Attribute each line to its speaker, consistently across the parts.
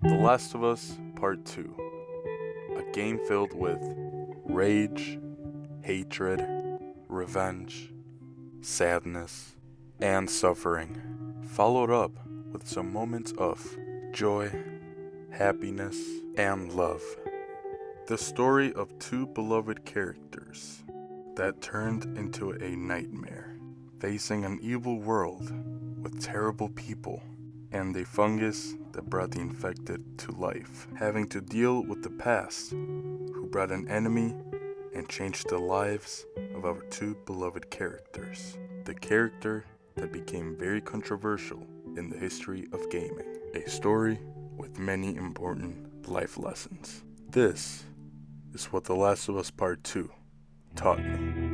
Speaker 1: The Last of Us Part 2. A game filled with rage, hatred, revenge, sadness, and suffering, followed up with some moments of joy, happiness, and love. The story of two beloved characters that turned into a nightmare, facing an evil world with terrible people and a fungus that brought the infected to life, having to deal with the past, who brought an enemy and changed the lives of our two beloved characters. The character that became very controversial in the history of gaming. A story with many important life lessons. This is what The Last of Us Part 2 taught me.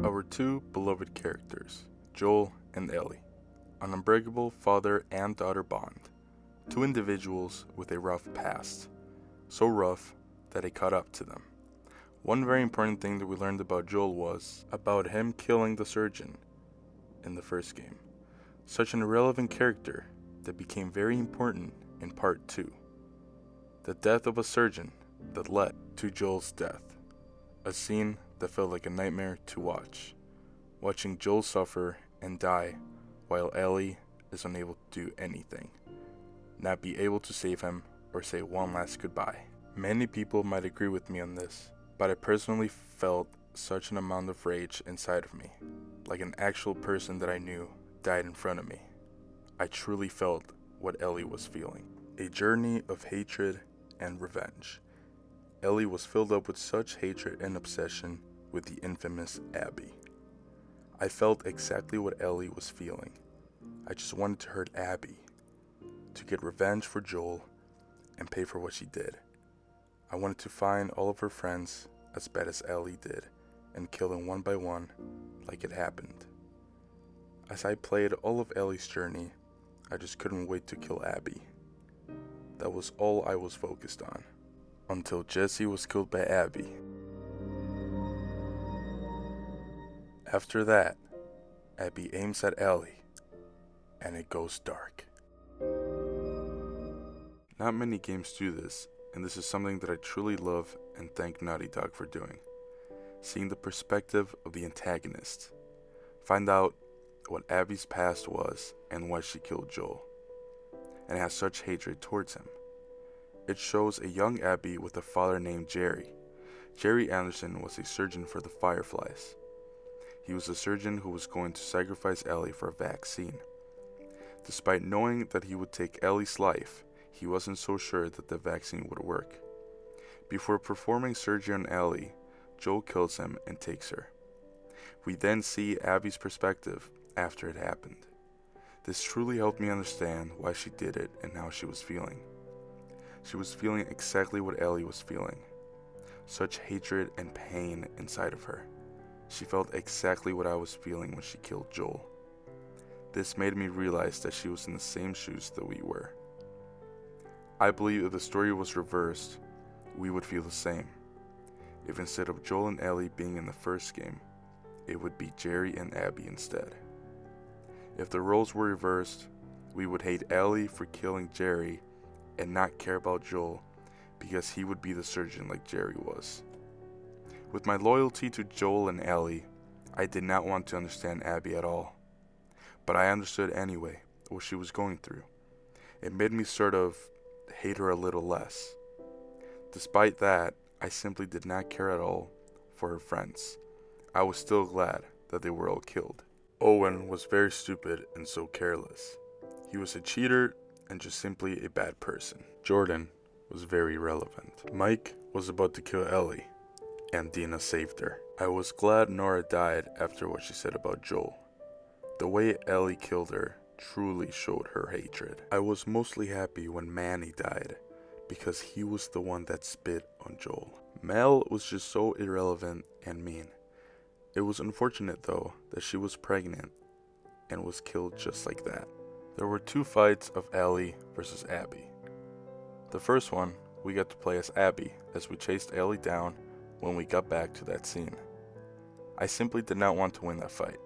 Speaker 1: Our two beloved characters, Joel and Ellie, an unbreakable father and daughter bond, two individuals with a rough past, so rough that it caught up to them. One very important thing that we learned about Joel was about him killing the surgeon in the first game, such an irrelevant character that became very important in part 2. The death of a surgeon that led to Joel's death, a scene that felt like a nightmare to watch. Watching Joel suffer and die while Ellie is unable to do anything, not be able to save him or say one last goodbye. Many people might agree with me on this, but I personally felt such an amount of rage inside of me, like an actual person that I knew died in front of me. I truly felt what Ellie was feeling. A journey of hatred and revenge. Ellie was filled up with such hatred and obsession with the infamous Abby. I felt exactly what Ellie was feeling. I just wanted to hurt Abby, to get revenge for Joel and pay for what she did. I wanted to find all of her friends as bad as Ellie did and kill them one by one like it happened. As I played all of Ellie's journey, I just couldn't wait to kill Abby. That was all I was focused on, until Jesse was killed by Abby. After that, Abby aims at Ellie, and it goes dark. Not many games do this, and this is something that I truly love and thank Naughty Dog for doing. Seeing the perspective of the antagonist. Find out what Abby's past was and why she killed Joel, and has such hatred towards him. It shows a young Abby with a father named Jerry. Jerry Anderson was a surgeon for the Fireflies. He was a surgeon who was going to sacrifice Ellie for a vaccine. Despite knowing that he would take Ellie's life, he wasn't so sure that the vaccine would work. Before performing surgery on Ellie, Joel kills him and takes her. We then see Abby's perspective after it happened. This truly helped me understand why she did it and how she was feeling. She was feeling exactly what Ellie was feeling. Such hatred and pain inside of her. She felt exactly what I was feeling when she killed Joel. This made me realize that she was in the same shoes that we were. I believe if the story was reversed, we would feel the same. If instead of Joel and Ellie being in the first game, it would be Jerry and Abby instead. If the roles were reversed, we would hate Ellie for killing Jerry and not care about Joel because he would be the surgeon like Jerry was. With my loyalty to Joel and Ellie, I did not want to understand Abby at all. But I understood anyway what she was going through. It made me sort of hate her a little less. Despite that, I simply did not care at all for her friends. I was still glad that they were all killed. Owen was very stupid and so careless. He was a cheater and just simply a bad person. Jordan was very relevant. Mike was about to kill Ellie, and Dina saved her. I was glad Nora died after what she said about Joel. The way Ellie killed her truly showed her hatred. I was mostly happy when Manny died, because he was the one that spit on Joel. Mel was just so irrelevant and mean. It was unfortunate though that she was pregnant and was killed just like that. There were 2 fights of Ellie versus Abby. The first one, we got to play as Abby as we chased Ellie down when we got back to that scene. I simply did not want to win that fight.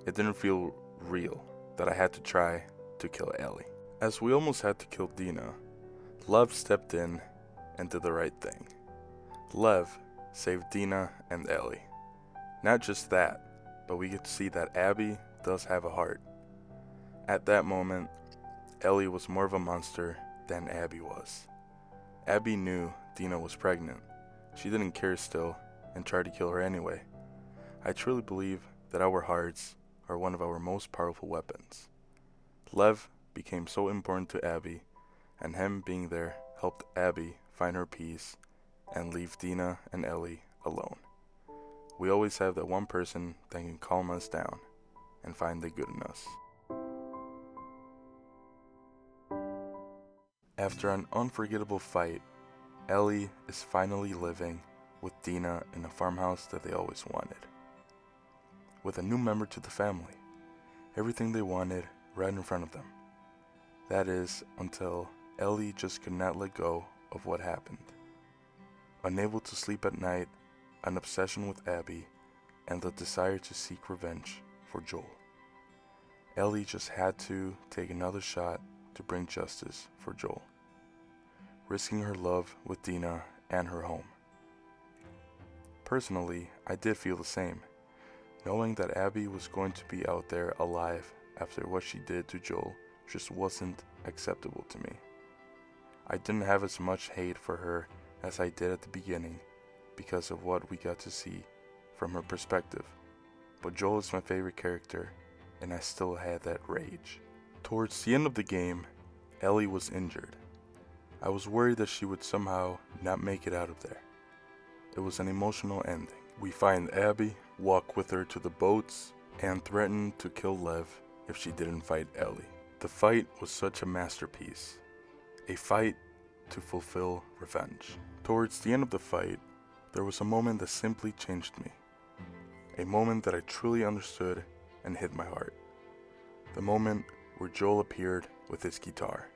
Speaker 1: It didn't feel real that I had to try to kill Ellie. As we almost had to kill Dina, Lev stepped in and did the right thing. Lev saved Dina and Ellie. Not just that, but we get to see that Abby does have a heart. At that moment, Ellie was more of a monster than Abby was. Abby knew Dina was pregnant. She didn't care still and tried to kill her anyway. I truly believe that our hearts are one of our most powerful weapons. Lev became so important to Abby, and him being there helped Abby find her peace and leave Dina and Ellie alone. We always have that one person that can calm us down and find the good in us. After an unforgettable fight, Ellie is finally living with Dina in a farmhouse that they always wanted. With a new member to the family. Everything they wanted right in front of them. That is, until Ellie just could not let go of what happened. Unable to sleep at night, an obsession with Abby, and the desire to seek revenge for Joel. Ellie just had to take another shot to bring justice for Joel, risking her love with Dina and her home. Personally, I did feel the same, knowing that Abby was going to be out there alive after what she did to Joel just wasn't acceptable to me. I didn't have as much hate for her as I did at the beginning because of what we got to see from her perspective, but Joel is my favorite character and I still had that rage. Towards the end of the game, Ellie was injured. I was worried that she would somehow not make it out of there. It was an emotional ending. We find Abby, walk with her to the boats, and threaten to kill Lev if she didn't fight Ellie. The fight was such a masterpiece. A fight to fulfill revenge. Towards the end of the fight, there was a moment that simply changed me. A moment that I truly understood and hit my heart. The moment where Joel appeared with his guitar.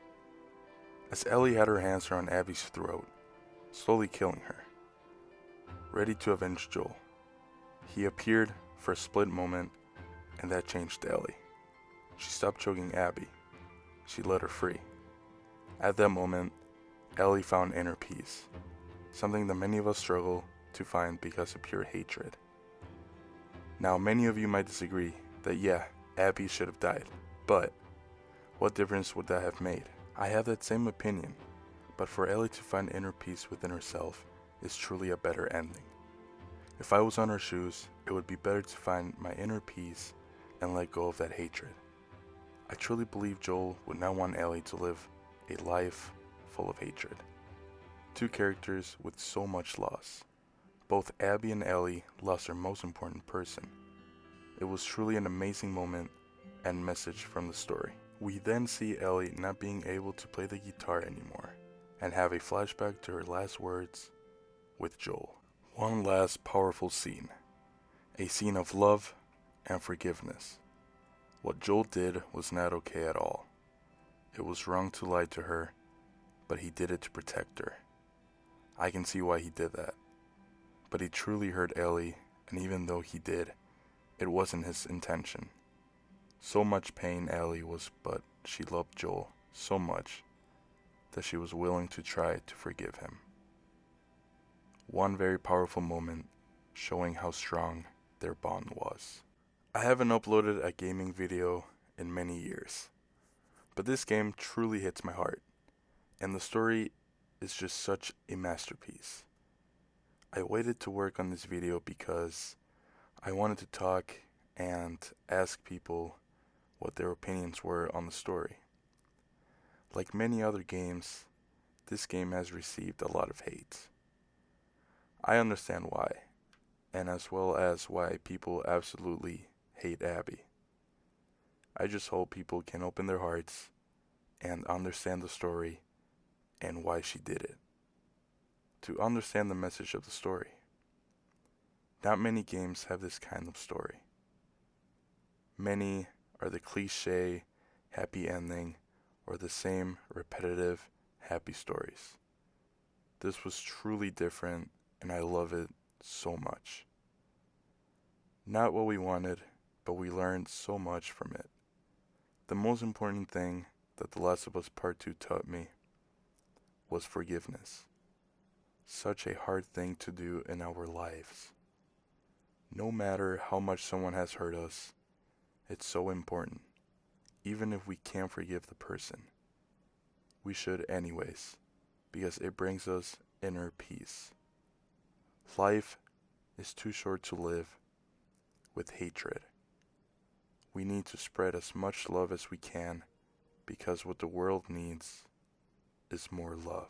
Speaker 1: As Ellie had her hands around Abby's throat, slowly killing her, ready to avenge Joel. He appeared for a split moment, and that changed Ellie. She stopped choking Abby. She let her free. At that moment, Ellie found inner peace, something that many of us struggle to find because of pure hatred. Now, many of you might disagree that yeah, Abby should have died, but what difference would that have made? I have that same opinion, but for Ellie to find inner peace within herself is truly a better ending. If I was on her shoes, it would be better to find my inner peace and let go of that hatred. I truly believe Joel would not want Ellie to live a life full of hatred. 2 characters with so much loss. Both Abby and Ellie lost their most important person. It was truly an amazing moment and message from the story. We then see Ellie not being able to play the guitar anymore and have a flashback to her last words with Joel. One last powerful scene. A scene of love and forgiveness. What Joel did was not okay at all. It was wrong to lie to her, but he did it to protect her. I can see why he did that. But he truly hurt Ellie, and even though he did, it wasn't his intention. So much pain Ellie was, but she loved Joel so much that she was willing to try to forgive him. One very powerful moment showing how strong their bond was. I haven't uploaded a gaming video in many years, but this game truly hits my heart, and the story is just such a masterpiece. I waited to work on this video because I wanted to talk and ask people what their opinions were on the story. Like many other games, this game has received a lot of hate. I understand why, and as well as why people absolutely hate Abby. I just hope people can open their hearts and understand the story and why she did it. To understand the message of the story. Not many games have this kind of story. Many are the cliche, happy ending, or the same repetitive, happy stories. This was truly different, and I love it so much. Not what we wanted, but we learned so much from it. The most important thing that The Last of Us Part 2 taught me was forgiveness. Such a hard thing to do in our lives. No matter how much someone has hurt us, it's so important. Even if we can't forgive the person, we should anyways, because it brings us inner peace. Life is too short to live with hatred. We need to spread as much love as we can, because what the world needs is more love.